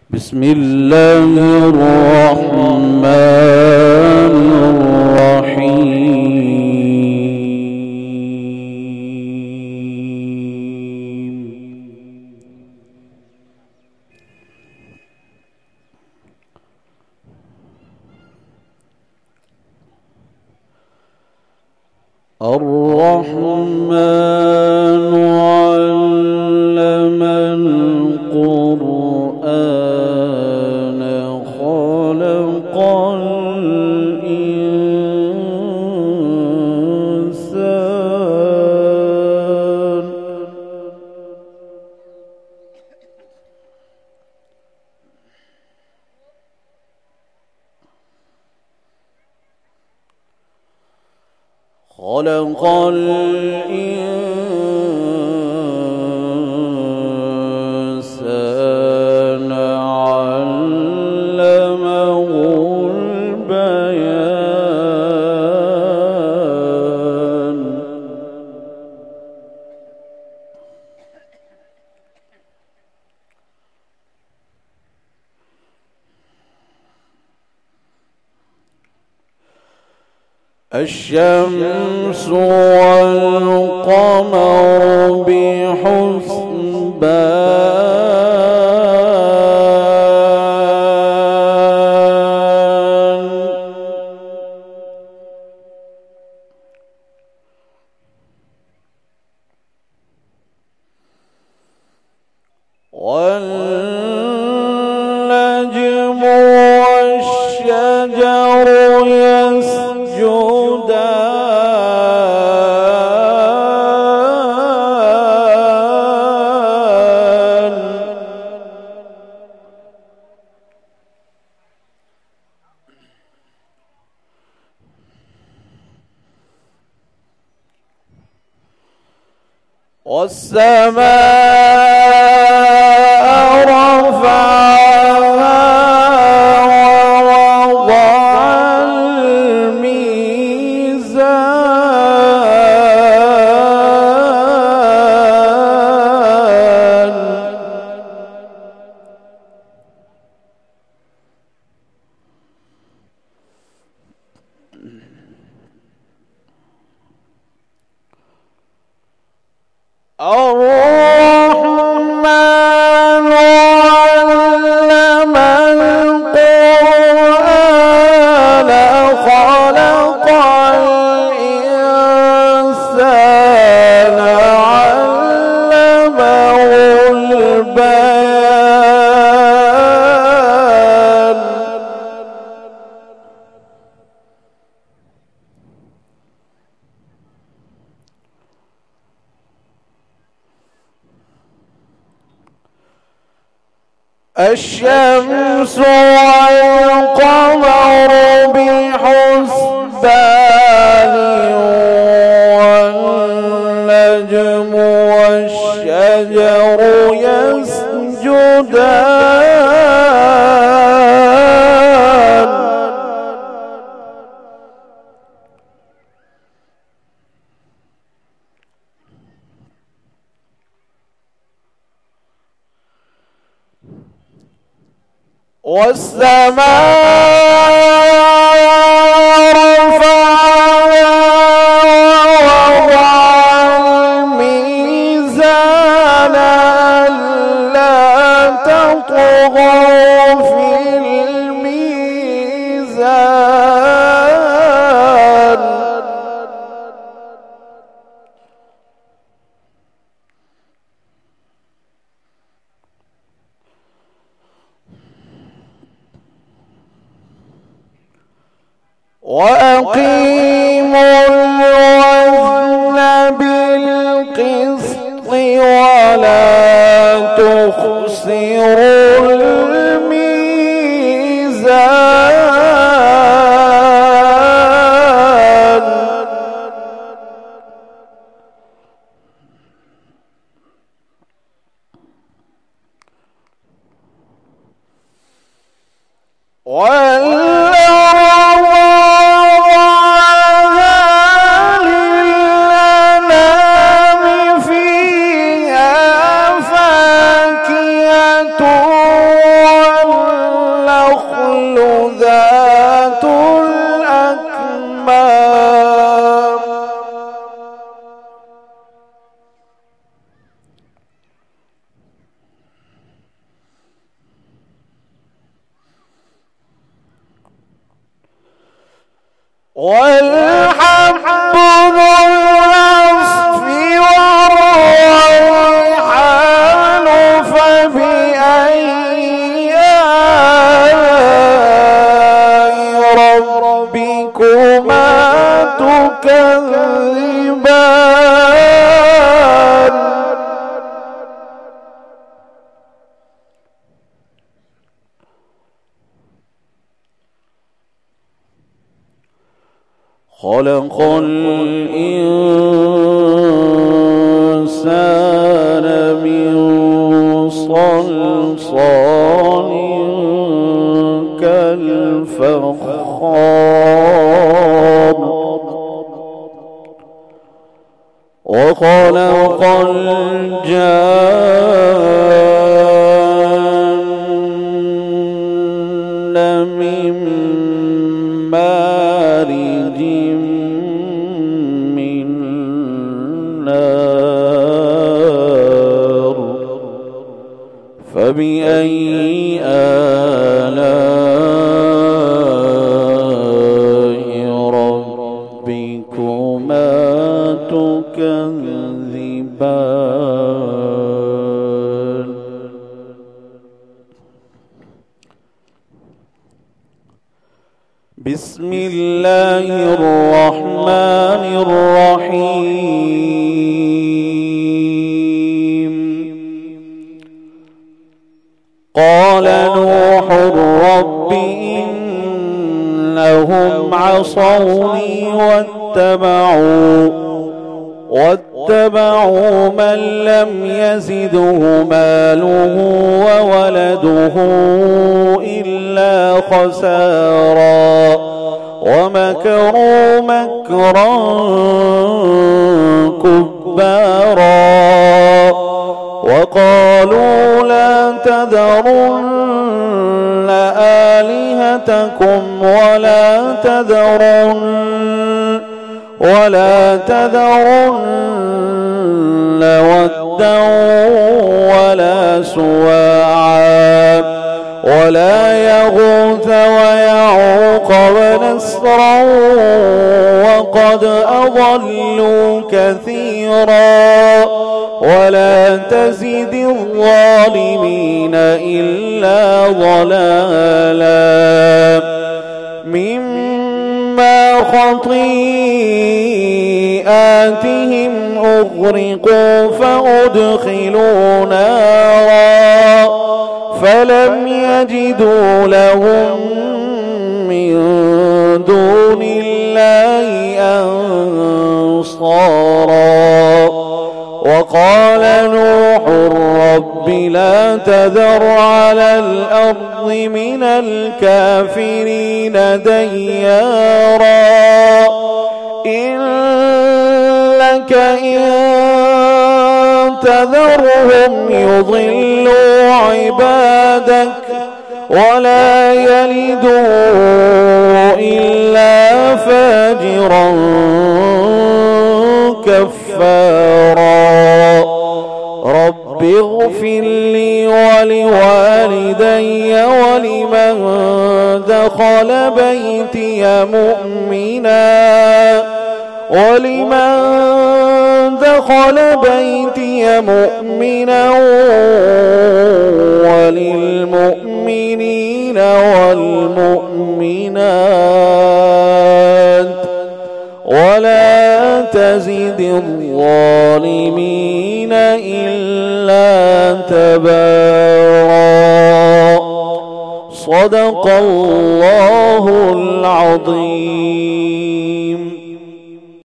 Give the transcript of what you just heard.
بسم الله الرحمن الرحيم. الرحمن علم القرآن خلق الإنسان. خلق الإنسان علمه البيان. الشمس والقمر بحسبان. والنجم والشجر يسجدان. والسماء رفعها ووضع الميزان. الرحمن علم القرآن خلق الإنسان علمه البيان. الشمس والقمر بحسبان. والنجم والشجر يسجدان. والسماء رفعها ووضع الميزان ألا تطغوا في الميزان. وأقيموا الوزن بالقسط ولا تخسروا الميزان. فيها فاكهة والحب ذو العصف والريحان فبأي آلاء ربكما تكذبان خلق الإنسان من صلصال كالفخار وخلق الجان من مارج من نار فبأي آلاء ربكما تكذبان بسم الله الرحمن الرحيم قال نوح رب إنهم عصوني واتبعوا من لم يزده ماله وولده إلا خسارا ومكروا مكرا كبارا وقالوا لا تذرن آلهتكم ولا تذرن ودا ولا سواعا ولا يغوث ويعوق ونسرا وقد أضلوا كثيرا ولا تزد الظالمين إلا ضلالا مما خطيئاتهم أغرقوا فأدخلوا نارا فلم يجدوا لهم من دون الله أنصارا وقال نوح رب لا تذر على الأرض من الكافرين ديارا إنك إن تذرهم يضلوا عبادك ولا يلدوا إلا فاجرا كفارا رب اغفر لي ولوالدي ولمن دخل بيتي مؤمنا وللمؤمنين والمؤمنات ولا تزد الظالمين إلا تبارا صدق الله العظيم.